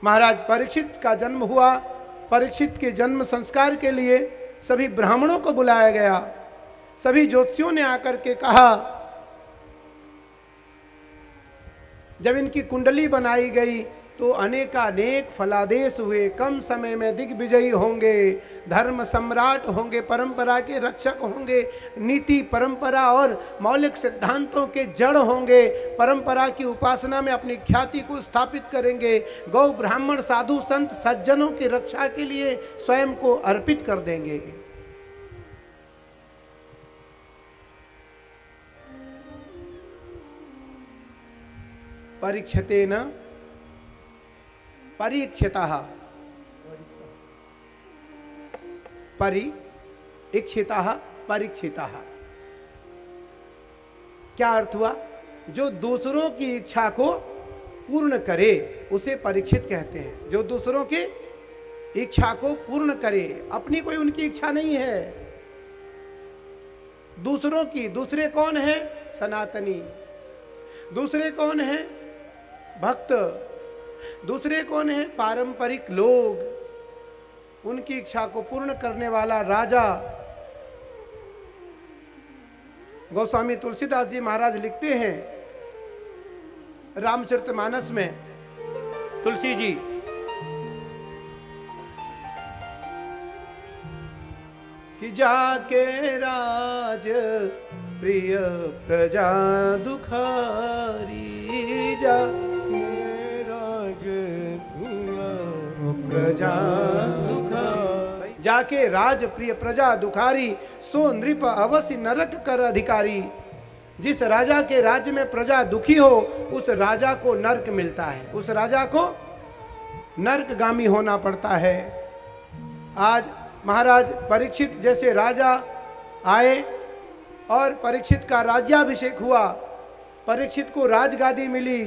महाराज परीक्षित का जन्म हुआ। परीक्षित के जन्म संस्कार के लिए सभी ब्राह्मणों को बुलाया गया। सभी ज्योतिषियों ने आकर के कहा, जब इनकी कुंडली बनाई गई तो अनेकानेक फलादेश हुए। कम समय में दिग्विजयी होंगे, धर्म सम्राट होंगे, परंपरा के रक्षक होंगे, नीति परंपरा और मौलिक सिद्धांतों के जड़ होंगे, परंपरा की उपासना में अपनी ख्याति को स्थापित करेंगे, गौ ब्राह्मण साधु संत सज्जनों की रक्षा के लिए स्वयं को अर्पित कर देंगे। परीक्षतेन परीक्षितः, परीक्षितः परीक्षितः क्या अर्थ हुआ? जो दूसरों की इच्छा को पूर्ण करे उसे परीक्षित कहते हैं। जो दूसरों की इच्छा को पूर्ण करे, अपनी कोई उनकी इच्छा नहीं है, दूसरों की। दूसरे कौन है? सनातनी। दूसरे कौन है? भक्त। दूसरे कौन है? पारंपरिक लोग। उनकी इच्छा को पूर्ण करने वाला राजा। गोस्वामी तुलसीदास जी महाराज लिखते हैं रामचरितमानस में, तुलसी जी कि जाके राज प्रिय प्रजा दुखारी, जाके राज प्रजा दुखारी, जाके राज प्रिय प्रजा दुखारी, सो नृप अवश्य नरक कर अधिकारी। जिस राजा के राज्य में प्रजा दुखी हो उस राजा को नरक मिलता है, उस राजा को नरकगामी होना पड़ता है। आज महाराज परीक्षित जैसे राजा आए और परीक्षित का राज्याभिषेक हुआ, परीक्षित को राजगादी मिली,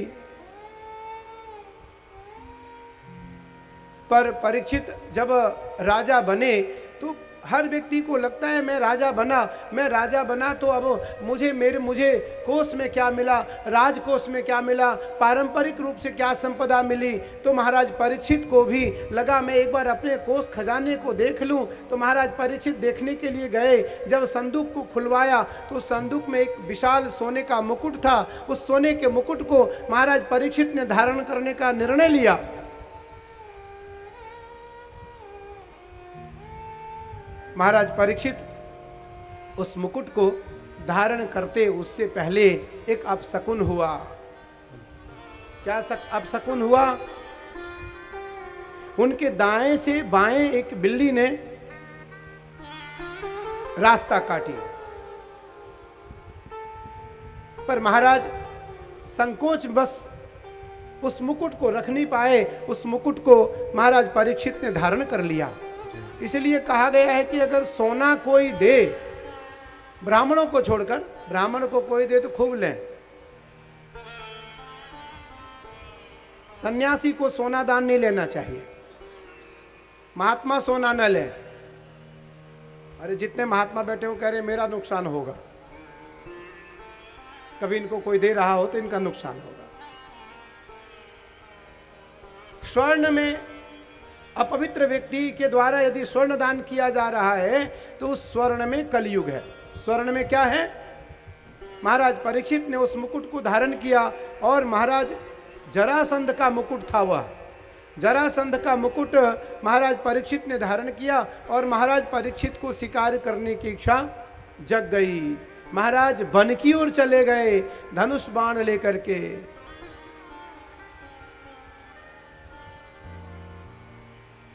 पर परीक्षित जब राजा बने तो हर व्यक्ति को लगता है मैं राजा बना तो अब मुझे कोष में क्या मिला, राजकोष में क्या मिला, पारंपरिक रूप से क्या संपदा मिली। तो महाराज परीक्षित को भी लगा मैं एक बार अपने कोष खजाने को देख लूं। तो महाराज परीक्षित देखने के लिए गए। जब संदूक को खुलवाया तो संदूक में एक विशाल सोने का मुकुट था। उस सोने के मुकुट को महाराज परीक्षित ने धारण करने का निर्णय लिया। महाराज परीक्षित उस मुकुट को धारण करते उससे पहले एक अपशकुन हुआ। क्या अपशकुन हुआ? उनके दाएं से बाएं एक बिल्ली ने रास्ता काटी, पर महाराज संकोच बस उस मुकुट को रख नहीं पाए। उस मुकुट को महाराज परीक्षित ने धारण कर लिया। इसलिए कहा गया है कि अगर सोना कोई दे, ब्राह्मणों को छोड़कर, ब्राह्मण को कोई दे तो खूब लें, सन्यासी को सोना दान नहीं लेना चाहिए, महात्मा सोना न ले। अरे जितने महात्मा बैठे हो कह रहे मेरा नुकसान होगा, कभी इनको कोई दे रहा हो तो इनका नुकसान होगा। स्वर्ण में अपवित्र व्यक्ति के द्वारा यदि स्वर्ण दान किया जा रहा है तो उस स्वर्ण में कलयुग है। स्वर्ण में क्या है? महाराज परीक्षित ने उस मुकुट को धारण किया और महाराज जरासंध का मुकुट था, वह जरासंध का मुकुट महाराज परीक्षित ने धारण किया और महाराज परीक्षित को शिकार करने की इच्छा जग गई। महाराज वन की ओर चले गए धनुष बाण लेकर के।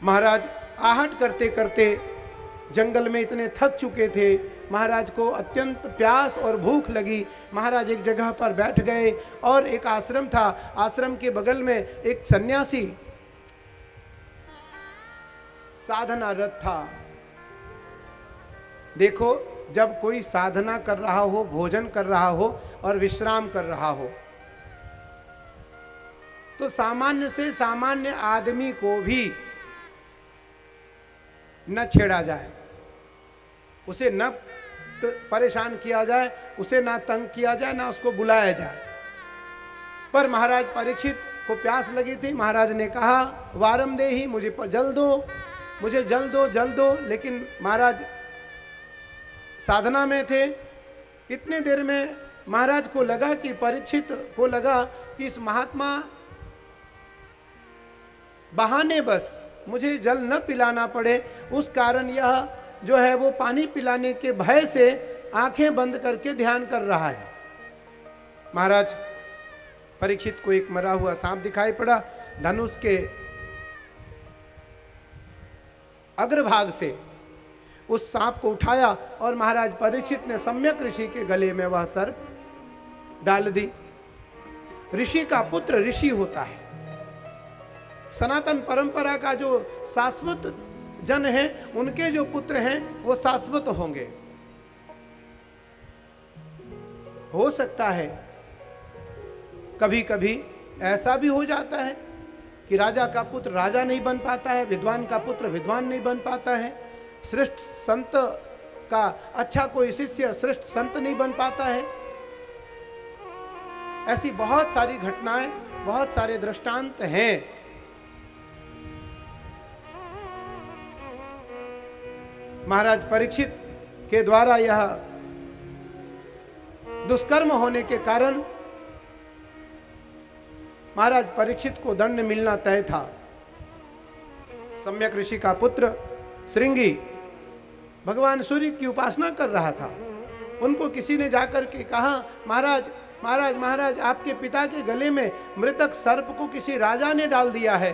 महाराज आहट करते करते जंगल में इतने थक चुके थे, महाराज को अत्यंत प्यास और भूख लगी। महाराज एक जगह पर बैठ गए और एक आश्रम था, आश्रम के बगल में एक सन्यासी साधनारत था। देखो, जब कोई साधना कर रहा हो, भोजन कर रहा हो और विश्राम कर रहा हो तो सामान्य से सामान्य आदमी को भी न छेड़ा जाए, उसे न परेशान किया जाए, उसे ना तंग किया जाए, ना उसको बुलाया जाए। पर महाराज परीक्षित को प्यास लगी थी। महाराज ने कहा वारम देही, मुझे जल दो, मुझे जल दो, जल दो। लेकिन महाराज साधना में थे। इतने देर में महाराज को लगा कि परीक्षित को लगा कि इस महात्मा बहाने बस मुझे जल न पिलाना पड़े, उस कारण यह जो है वो पानी पिलाने के भय से आंखें बंद करके ध्यान कर रहा है। महाराज परीक्षित को एक मरा हुआ सांप दिखाई पड़ा। धनुष के अग्रभाग से उस सांप को उठाया और महाराज परीक्षित ने सम्यक ऋषि के गले में वह सर्प डाल दी। ऋषि का पुत्र ऋषि होता है। सनातन परंपरा का जो शाश्वत जन है, उनके जो पुत्र हैं वो शाश्वत होंगे। हो सकता है कभी कभी ऐसा भी हो जाता है कि राजा का पुत्र राजा नहीं बन पाता है, विद्वान का पुत्र विद्वान नहीं बन पाता है, श्रेष्ठ संत का अच्छा कोई शिष्य श्रेष्ठ संत नहीं बन पाता है। ऐसी बहुत सारी घटनाएं, बहुत सारे दृष्टांत हैं। महाराज परीक्षित के द्वारा यह दुष्कर्म होने के कारण महाराज परीक्षित को दंड मिलना तय था। सम्यक ऋषि का पुत्र श्रृंगी भगवान सूर्य की उपासना कर रहा था। उनको किसी ने जाकर के कहा महाराज महाराज महाराज, आपके पिता के गले में मृतक सर्प को किसी राजा ने डाल दिया है।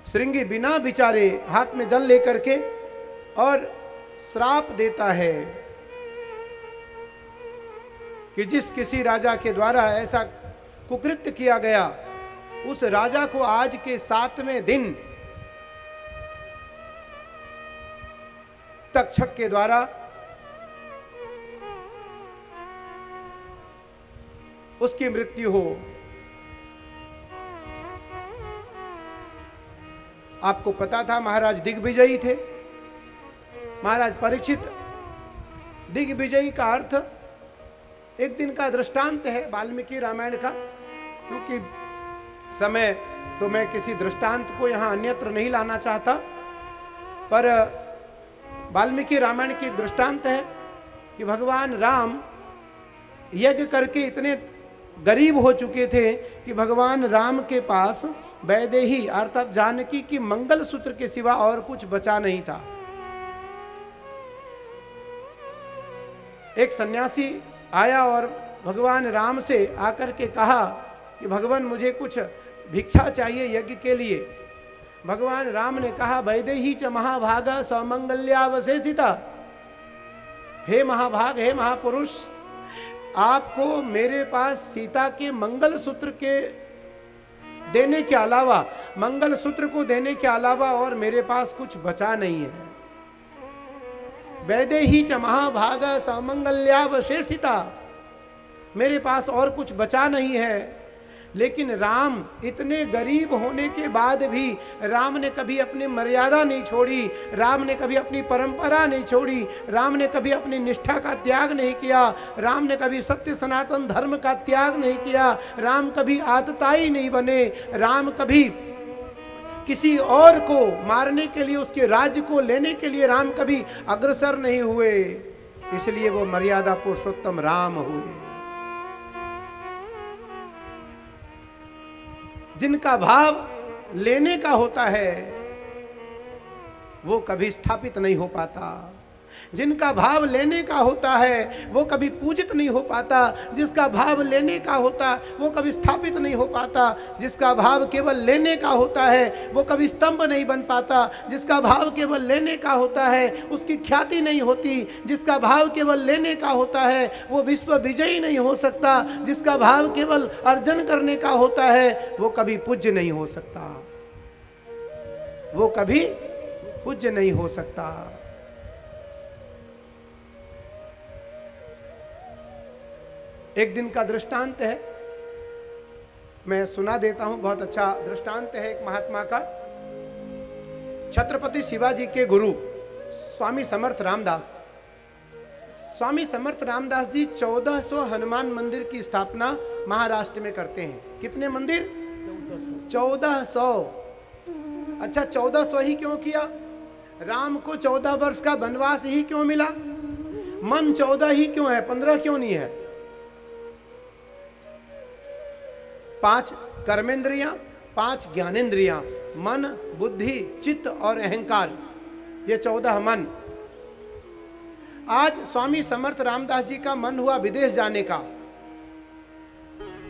श्रृंगी बिना विचारे हाथ में जल लेकर के और श्राप देता है कि जिस किसी राजा के द्वारा ऐसा कुकृत्य किया गया, उस राजा को आज के 7वें दिन तक्षक के द्वारा उसकी मृत्यु हो। आपको पता था महाराज दिग्विजयी थे। महाराज परीक्षित दिग्विजयी का अर्थ एक दिन का दृष्टांत है वाल्मीकि रामायण का, क्योंकि समय तो मैं किसी दृष्टांत को यहाँ अन्यत्र नहीं लाना चाहता, पर वाल्मीकि रामायण की दृष्टांत है कि भगवान राम यज्ञ करके इतने गरीब हो चुके थे कि भगवान राम के पास वैदेही अर्थात जानकी की मंगलसूत्र के सिवा और कुछ बचा नहीं था। एक सन्यासी आया और भगवान राम से आकर के कहा कि भगवान मुझे कुछ भिक्षा चाहिए यज्ञ के लिए। भगवान राम ने कहा वैदेही च महाभागा सौमंगल्यावशेषिता। हे महाभाग, हे महापुरुष, आपको मेरे पास सीता के मंगलसूत्र के देने के अलावा, मंगलसूत्र को देने के अलावा और मेरे पास कुछ बचा नहीं है। वैदेही च महाभागा सौमंगल्यावशेषिता, मेरे पास और कुछ बचा नहीं है। लेकिन राम इतने गरीब होने के बाद भी राम ने कभी अपनी मर्यादा नहीं छोड़ी, राम ने कभी अपनी परंपरा नहीं छोड़ी, राम ने कभी अपनी निष्ठा का त्याग नहीं किया, राम ने कभी सत्य सनातन धर्म का त्याग नहीं किया, राम कभी आतताई नहीं बने, राम कभी किसी और को मारने के लिए, उसके राज्य को लेने के लिए राम कभी अग्रसर नहीं हुए। इसलिए वो मर्यादा पुरुषोत्तम राम हुए। जिनका भाव लेने का होता है वो कभी स्थापित नहीं हो पाता, जिनका भाव लेने का होता है वो कभी पूजित नहीं हो पाता, जिसका भाव लेने का होता वो कभी स्थापित नहीं हो पाता, जिसका भाव केवल लेने का होता है वो कभी स्तंभ नहीं बन पाता, जिसका भाव केवल लेने का होता है उसकी ख्याति नहीं होती, जिसका भाव केवल लेने का होता है वो विश्व विजयी नहीं हो सकता, जिसका भाव केवल अर्जन करने का होता है वो कभी पूज्य नहीं हो सकता, वो कभी पूज्य नहीं हो सकता। एक दिन का दृष्टांत है, मैं सुना देता हूं, बहुत अच्छा दृष्टांत है एक महात्मा का। छत्रपति शिवाजी के गुरु स्वामी समर्थ रामदास, स्वामी समर्थ रामदास जी 1400 हनुमान मंदिर की स्थापना महाराष्ट्र में करते हैं। कितने मंदिर? 1400। अच्छा, 1400 ही क्यों किया? राम को 14 वर्ष का वनवास ही क्यों मिला? मन 14 ही क्यों है, 15 क्यों नहीं है? 5 कर्मेंद्रियां, 5 ज्ञानेंद्रियां, मन, बुद्धि, चित्त और अहंकार, ये 14 मन। आज स्वामी समर्थ रामदास जी का मन हुआ विदेश जाने का।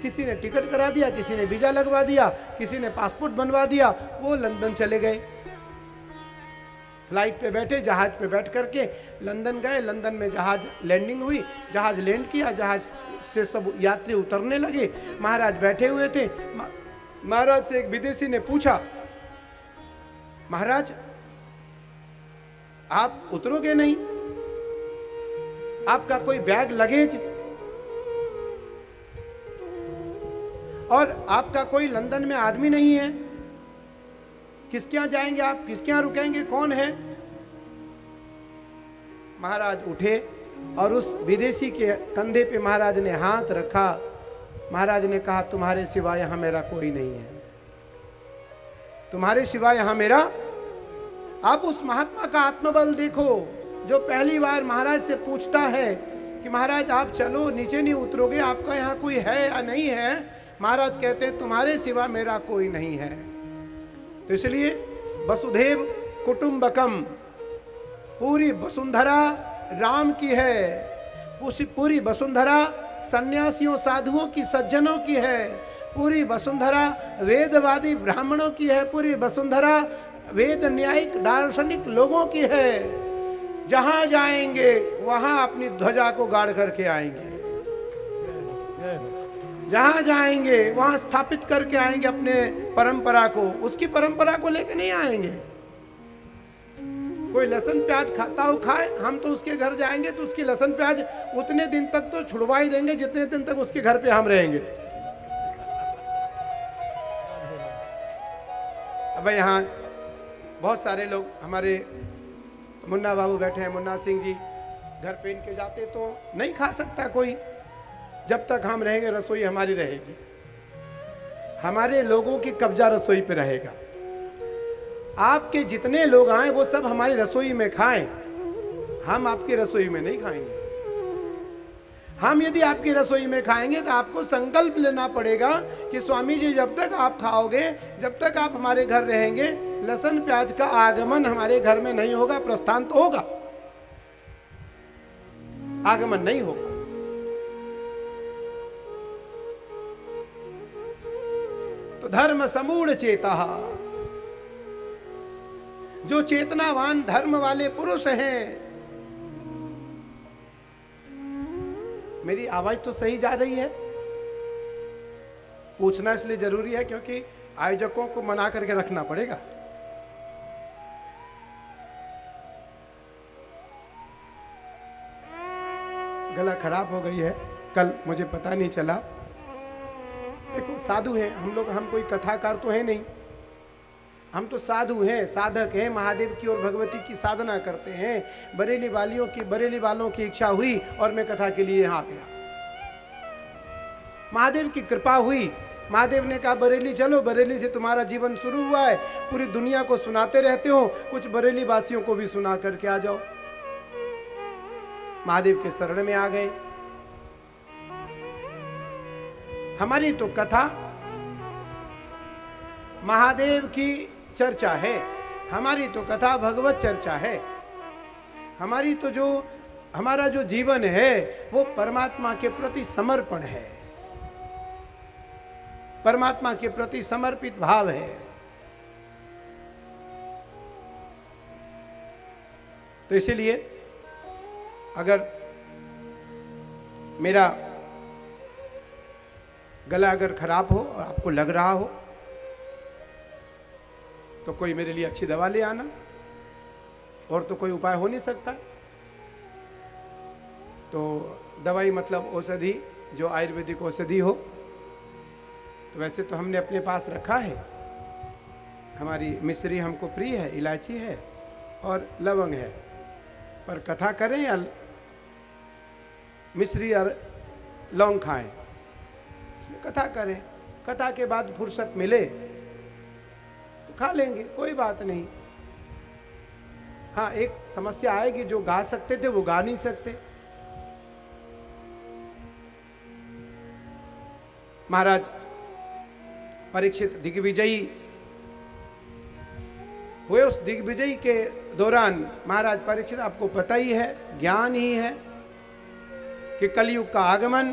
किसी ने टिकट करा दिया, किसी ने वीजा लगवा दिया, किसी ने पासपोर्ट बनवा दिया, वो लंदन चले गए। फ्लाइट पे बैठे, जहाज पे बैठ करके लंदन गए। लंदन में जहाज लैंडिंग हुई, जहाज लैंड किया, जहाज से सब यात्री उतरने लगे। महाराज बैठे हुए थे। महाराज से एक विदेशी ने पूछा, महाराज आप उतरोगे नहीं? आपका कोई बैग लगेज और आपका कोई लंदन में आदमी नहीं है, किसके यहां जाएंगे आप? किसके यहां रुकेंगे? कौन है? महाराज उठे और उस विदेशी के कंधे पे महाराज ने हाथ रखा। महाराज ने कहा, तुम्हारे सिवा यहां मेरा कोई नहीं है, तुम्हारे सिवा यहां मेरा। आप उस महात्मा का आत्मबल देखो, जो पहली बार महाराज से पूछता है कि महाराज आप चलो, नीचे नहीं उतरोगे, आपका यहाँ कोई है या नहीं है? महाराज कहते हैं, तुम्हारे सिवा मेरा कोई नहीं है। तो इसलिए वसुधैव कुटुंबकम, पूरी वसुंधरा राम की है, पूरी वसुंधरा सन्यासियों, साधुओं की, सज्जनों की है, पूरी वसुंधरा वेदवादी ब्राह्मणों की है, पूरी वसुंधरा वेद न्यायिक दार्शनिक लोगों की है। जहां जाएंगे वहां अपनी ध्वजा को गाड़ करके आएंगे, जहां जाएंगे वहां स्थापित करके आएंगे अपने परंपरा को, उसकी परंपरा को लेके नहीं आएंगे। कोई लहसुन प्याज खाता हो खाए, हम तो उसके घर जाएंगे तो उसकी लहसुन प्याज उतने दिन तक तो छुड़वा ही देंगे जितने दिन तक उसके घर पे हम रहेंगे। अब यहाँ बहुत सारे लोग, हमारे मुन्ना बाबू बैठे हैं, मुन्ना सिंह जी, घर पे इनके जाते तो नहीं खा सकता कोई। जब तक हम रहेंगे रसोई हमारी रहेगी, हमारे लोगों की कब्जा रसोई पे रहेगा। आपके जितने लोग आए वो सब हमारी रसोई में खाएं, हम आपकी रसोई में नहीं खाएंगे। हम यदि आपकी रसोई में खाएंगे तो आपको संकल्प लेना पड़ेगा कि स्वामी जी जब तक आप खाओगे, जब तक आप हमारे घर रहेंगे, लहसुन प्याज का आगमन हमारे घर में नहीं होगा। प्रस्थान तो होगा, आगमन नहीं होगा। तो धर्म समूढ़ चेता, जो चेतनावान धर्म वाले पुरुष हैं। मेरी आवाज तो सही जा रही है? पूछना इसलिए जरूरी है क्योंकि आयोजकों को मना करके रखना पड़ेगा। गला खराब हो गई है, कल मुझे पता नहीं चला। देखो साधु हैं हम लोग, हम कोई कथाकार तो है नहीं, हम तो साधु हैं, साधक हैं, महादेव की और भगवती की साधना करते हैं। बरेली वालों की इच्छा हुई और मैं कथा के लिए यहाँ आ गया। महादेव की कृपा हुई, महादेव ने कहा बरेली चलो, बरेली से तुम्हारा जीवन शुरू हुआ है, पूरी दुनिया को सुनाते रहते हो, कुछ बरेली वासियों को भी सुना करके आ जाओ। महादेव के शरण में आ गए। हमारी तो कथा महादेव की चर्चा है, हमारी तो कथा भगवत चर्चा है। हमारी तो जो हमारा जो जीवन है वो परमात्मा के प्रति समर्पण है, परमात्मा के प्रति समर्पित भाव है। तो इसलिए अगर मेरा गला अगर खराब हो और आपको लग रहा हो तो कोई मेरे लिए अच्छी दवा ले आना, और तो कोई उपाय हो नहीं सकता। तो दवाई मतलब औषधि, जो आयुर्वेदिक औषधि हो। तो वैसे तो हमने अपने पास रखा है, हमारी मिश्री हमको प्रिय है, इलायची है और लवंग है। पर कथा करें या मिश्री और लौंग खाएं, कथा करें, कथा के बाद फुर्सत मिले तो खा लेंगे, कोई बात नहीं। हाँ, एक समस्या आएगी, जो गा सकते थे वो गा नहीं सकते। महाराज परीक्षित दिग्विजयी हुए। उस दिग्विजयी के दौरान महाराज परीक्षित, आपको पता ही है, ज्ञान ही है कि कलयुग का आगमन,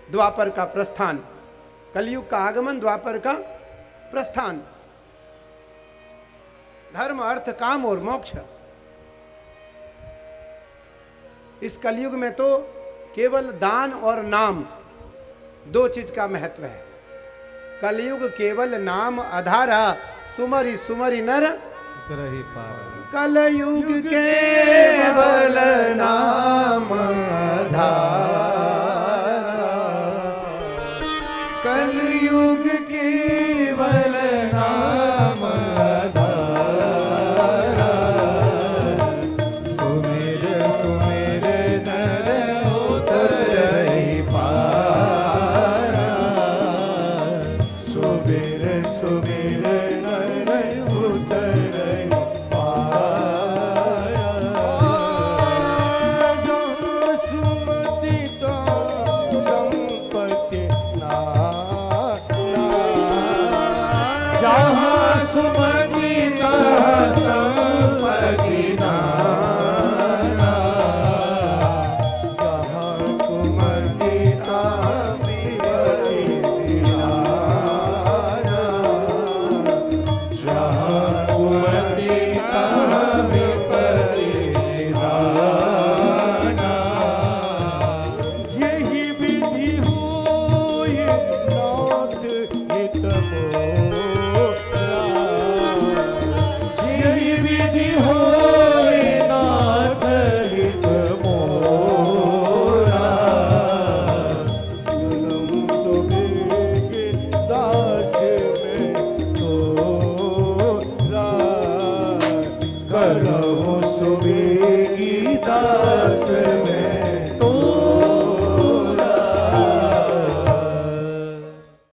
द्वापर का प्रस्थान, कलयुग का आगमन, द्वापर का प्रस्थान, धर्म अर्थ काम और मोक्ष। इस कलयुग में तो केवल दान और नाम, दो चीज का महत्व है। कलयुग केवल नाम आधारा, सुमरि सुमरि नर उतरहि पार। कलयुग केवल नाम आधारा, कलयुग केवल नाम आधारा, सुमिर सुमिर नर उतरहि पारा, सुमिर सुमिर नर उतरहि पारा। सुमति तो संपत्ति जहाँ सुमति तहाँ संपत्ति नाना, जहाँ कुमति तहाँ विपत्ति नाना, जहाँ सुमति तहाँ विपत्ति नाना। यही विधि होय नाथ हित मोरा, यही विधि होय नाथ हित मोरा। जन्म सुबेगे दास में तोरा, करहु सुबेगी दास में